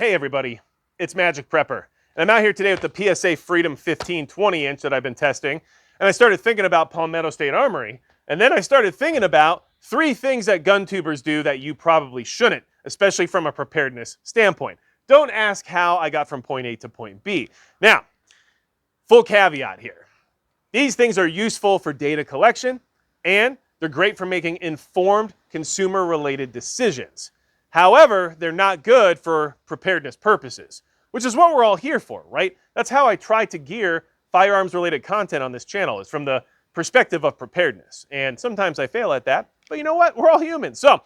Hey everybody, it's Magic Prepper, and I'm out here today with the PSA Freedom 15 20-inch that I've been testing, and I started thinking about Palmetto State Armory, and then I started thinking about 3 things that GunTubers do that you probably shouldn't, especially from a preparedness standpoint. Don't ask how I got from point A to point B. Now, full caveat here. These things are useful for data collection, and they're great for making informed consumer-related decisions. However, they're not good for preparedness purposes, which is what we're all here for, right? That's how I try to gear firearms-related content on this channel, is from the perspective of preparedness. And sometimes I fail at that, but you know what? We're all human. So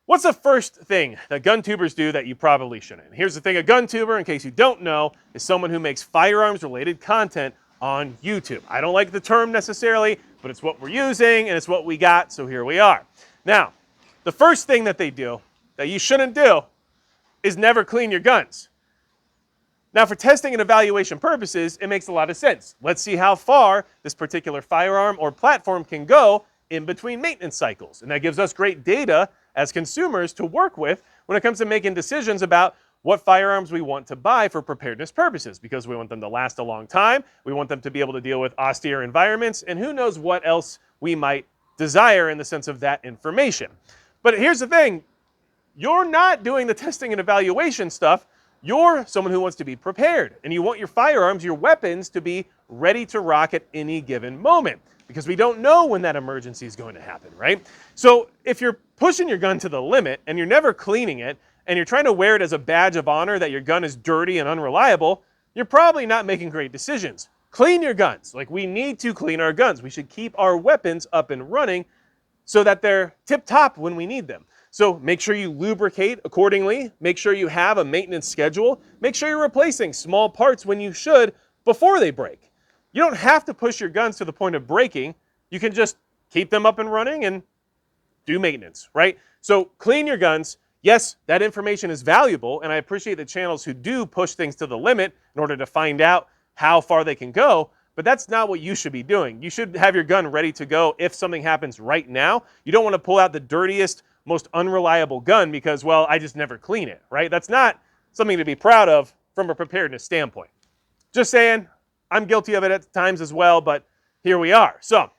what's the first thing that GunTubers do that you probably shouldn't? Here's the thing, a GunTuber, in case you don't know, is someone who makes firearms-related content on YouTube. I don't like the term necessarily, but it's what we're using and it's what we got, so here we are. Now, the first thing that they do that you shouldn't do is never clean your guns. Now, for testing and evaluation purposes, it makes a lot of sense. Let's see how far this particular firearm or platform can go in between maintenance cycles. And that gives us great data as consumers to work with when it comes to making decisions about what firearms we want to buy for preparedness purposes, because we want them to last a long time, we want them to be able to deal with austere environments, and who knows what else we might desire in the sense of that information. But here's the thing. You're not doing the testing and evaluation stuff. You're someone who wants to be prepared, and you want your firearms, your weapons, to be ready to rock at any given moment, because we don't know when that emergency is going to happen, right? So if you're pushing your gun to the limit and you're never cleaning it, and you're trying to wear it as a badge of honor that your gun is dirty and unreliable, you're probably not making great decisions. Clean your guns. Like, we need to clean our guns. We should keep our weapons up and running so that they're tip-top when we need them. So make sure you lubricate accordingly. Make sure you have a maintenance schedule. Make sure you're replacing small parts when you should before they break. You don't have to push your guns to the point of breaking. You can just keep them up and running and do maintenance, right? So clean your guns. Yes, that information is valuable, and I appreciate the channels who do push things to the limit in order to find out how far they can go, but that's not what you should be doing. You should have your gun ready to go if something happens right now. You don't want to pull out the dirtiest, most unreliable gun because, well, I just never clean it, right? That's not something to be proud of from a preparedness standpoint. Just saying, I'm guilty of it at times as well, but here we are. So,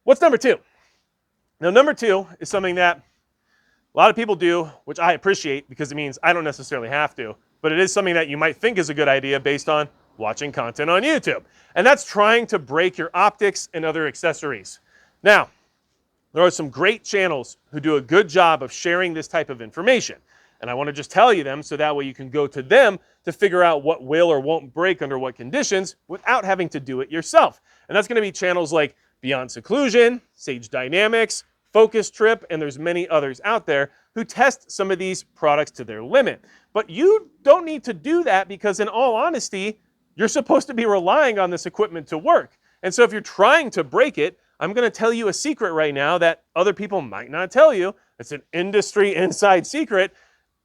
what's number 2? Now, number 2 is something that a lot of people do, which I appreciate because it means I don't necessarily have to, but it is something that you might think is a good idea based on watching content on YouTube. And that's trying to break your optics and other accessories. Now, there are some great channels who do a good job of sharing this type of information. And I want to just tell you them so that way you can go to them to figure out what will or won't break under what conditions without having to do it yourself. And that's going to be channels like Beyond Seclusion, Sage Dynamics, Focus Trip, and there's many others out there who test some of these products to their limit. But you don't need to do that because, in all honesty, you're supposed to be relying on this equipment to work. And so if you're trying to break it, I'm going to tell you a secret right now that other people might not tell you. It's an industry inside secret.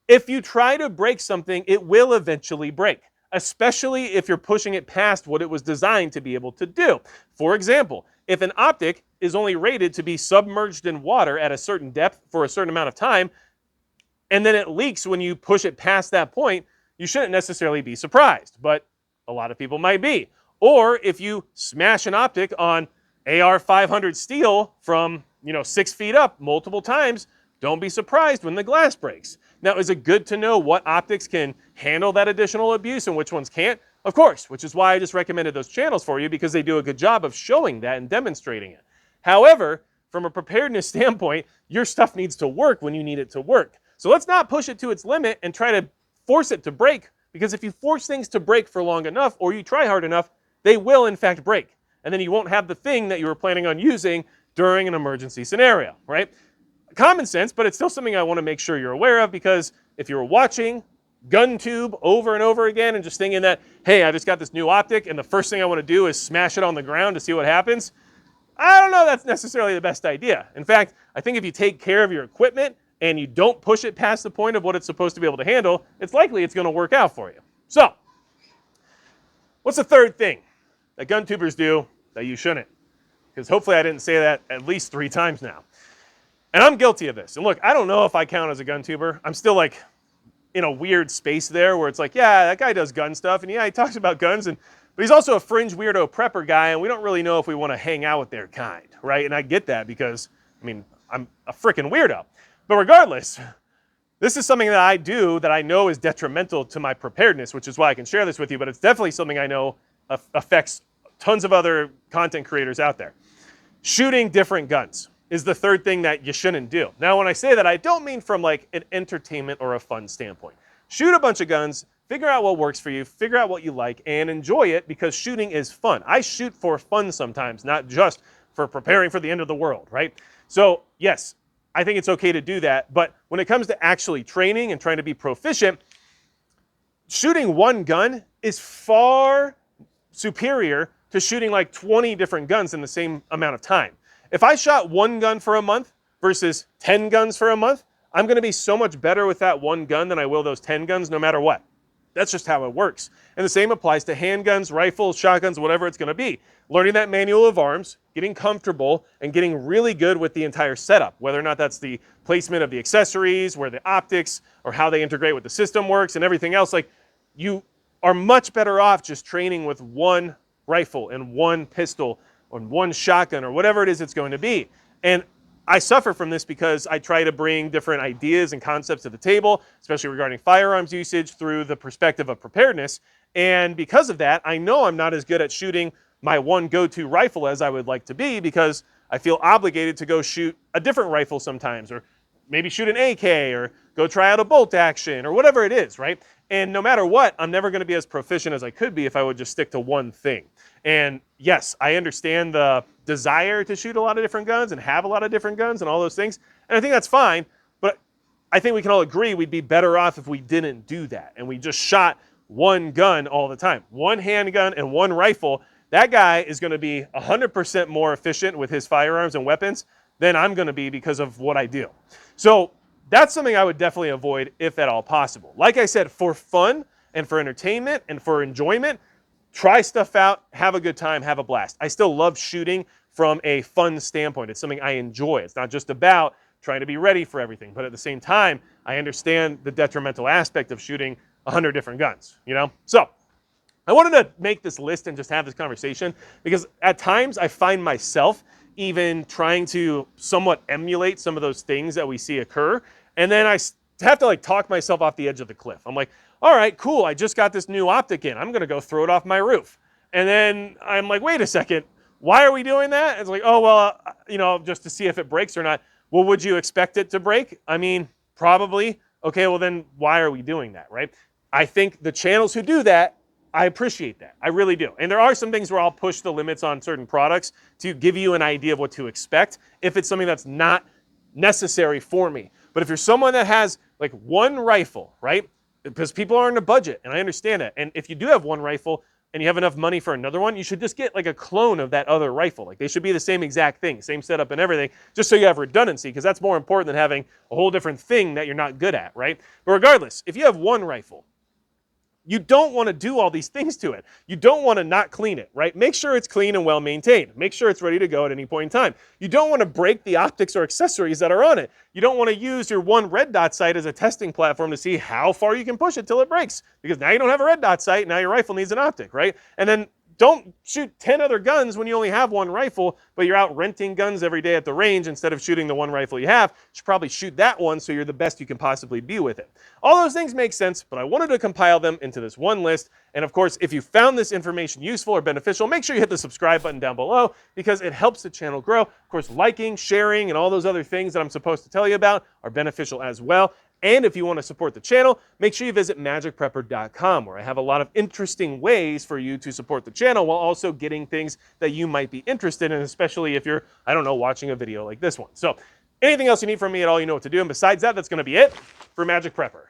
If you try to break something, it will eventually break, especially if you're pushing it past what it was designed to be able to do. For example, if an optic is only rated to be submerged in water at a certain depth for a certain amount of time, and then it leaks when you push it past that point, you shouldn't necessarily be surprised, but a lot of people might be. Or if you smash an optic on AR-500 steel from 6 feet up multiple times, don't be surprised when the glass breaks. Now, is it good to know what optics can handle that additional abuse and which ones can't? Of course, which is why I just recommended those channels for you, because they do a good job of showing that and demonstrating it. However, from a preparedness standpoint, your stuff needs to work when you need it to work. So let's not push it to its limit and try to force it to break, because if you force things to break for long enough or you try hard enough, they will in fact break. And then you won't have the thing that you were planning on using during an emergency scenario, right? Common sense, but it's still something I want to make sure you're aware of, because if you're watching GunTube over and over again and just thinking that, hey, I just got this new optic and the first thing I want to do is smash it on the ground to see what happens, I don't know that's necessarily the best idea. In fact, I think if you take care of your equipment and you don't push it past the point of what it's supposed to be able to handle, it's likely it's going to work out for you. So, what's the third thing that GunTubers do that you shouldn't? Because hopefully I didn't say that at least 3 times now. And I'm guilty of this. And look, I don't know if I count as a GunTuber. I'm still like in a weird space there where it's like, yeah, that guy does gun stuff, and yeah, he talks about guns, but he's also a fringe weirdo prepper guy, and we don't really know if we want to hang out with their kind, right? And I get that because, I mean, I'm a freaking weirdo. But regardless, this is something that I do that I know is detrimental to my preparedness, which is why I can share this with you, but it's definitely something I know affects tons of other content creators out there. Shooting different guns is the third thing that you shouldn't do. Now, when I say that, I don't mean from like an entertainment or a fun standpoint. Shoot a bunch of guns, figure out what works for you, figure out what you like, and enjoy it because shooting is fun. I shoot for fun sometimes, not just for preparing for the end of the world, right? So yes, I think it's okay to do that, but when it comes to actually training and trying to be proficient, shooting one gun is far superior to shooting like 20 different guns in the same amount of time. If I shot one gun for a month versus 10 guns for a month, I'm going to be so much better with that one gun than I will those 10 guns no matter what. That's just how it works. And the same applies to handguns, rifles, shotguns, whatever it's going to be. Learning that manual of arms, getting comfortable, and getting really good with the entire setup, whether or not that's the placement of the accessories, where the optics, or how they integrate with the system works, and everything else. Like, you are much better off just training with one rifle and one pistol or one shotgun or whatever it is it's going to be. And I suffer from this because I try to bring different ideas and concepts to the table, especially regarding firearms usage through the perspective of preparedness. And because of that, I know I'm not as good at shooting my one go-to rifle as I would like to be because I feel obligated to go shoot a different rifle sometimes, or maybe shoot an AK, or go try out a bolt action, or whatever it is, right? And no matter what, I'm never going to be as proficient as I could be if I would just stick to one thing. And yes, I understand the desire to shoot a lot of different guns and have a lot of different guns and all those things. And I think that's fine, but I think we can all agree we'd be better off if we didn't do that and we just shot one gun all the time. One handgun and one rifle. That guy is going to be 100% more efficient with his firearms and weapons than I'm going to be because of what I do. So that's something I would definitely avoid if at all possible. Like I said, for fun and for entertainment and for enjoyment, try stuff out, have a good time, have a blast. I still love shooting from a fun standpoint. It's something I enjoy. It's not just about trying to be ready for everything, but at the same time, I understand the detrimental aspect of shooting 100 different guns, you know? So I wanted to make this list and just have this conversation because at times I find myself even trying to somewhat emulate some of those things that we see occur. And then I have to like talk myself off the edge of the cliff. I'm like, all right, cool. I just got this new optic in. I'm going to go throw it off my roof. And then I'm like, wait a second. Why are we doing that? It's like, oh, well, you know, just to see if it breaks or not. Well, would you expect it to break? I mean, probably. Okay, well then why are we doing that, right? I think the channels who do that, I appreciate that. I really do. And there are some things where I'll push the limits on certain products to give you an idea of what to expect if it's something that's not necessary for me. But if you're someone that has like one rifle, right? Because people are on a budget, and I understand that. And if you do have one rifle and you have enough money for another one, you should just get like a clone of that other rifle. Like they should be the same exact thing, same setup and everything, just so you have redundancy, because that's more important than having a whole different thing that you're not good at, right? But regardless, if you have one rifle, you don't want to do all these things to it. You don't want to not clean it, right? Make sure it's clean and well maintained. Make sure it's ready to go at any point in time. You don't want to break the optics or accessories that are on it. You don't want to use your one red dot sight as a testing platform to see how far you can push it till it breaks, because now you don't have a red dot sight, now your rifle needs an optic, right? And then don't shoot 10 other guns when you only have one rifle, but you're out renting guns every day at the range instead of shooting the one rifle you have. You should probably shoot that one so you're the best you can possibly be with it. All those things make sense, but I wanted to compile them into this one list. And of course, if you found this information useful or beneficial, make sure you hit the subscribe button down below because it helps the channel grow. Of course, liking, sharing, and all those other things that I'm supposed to tell you about are beneficial as well. And if you want to support the channel, make sure you visit magicprepper.com, where I have a lot of interesting ways for you to support the channel while also getting things that you might be interested in, especially if you're, I don't know, watching a video like this one. So anything else you need from me at all, you know what to do. And besides that, that's going to be it for Magic Prepper.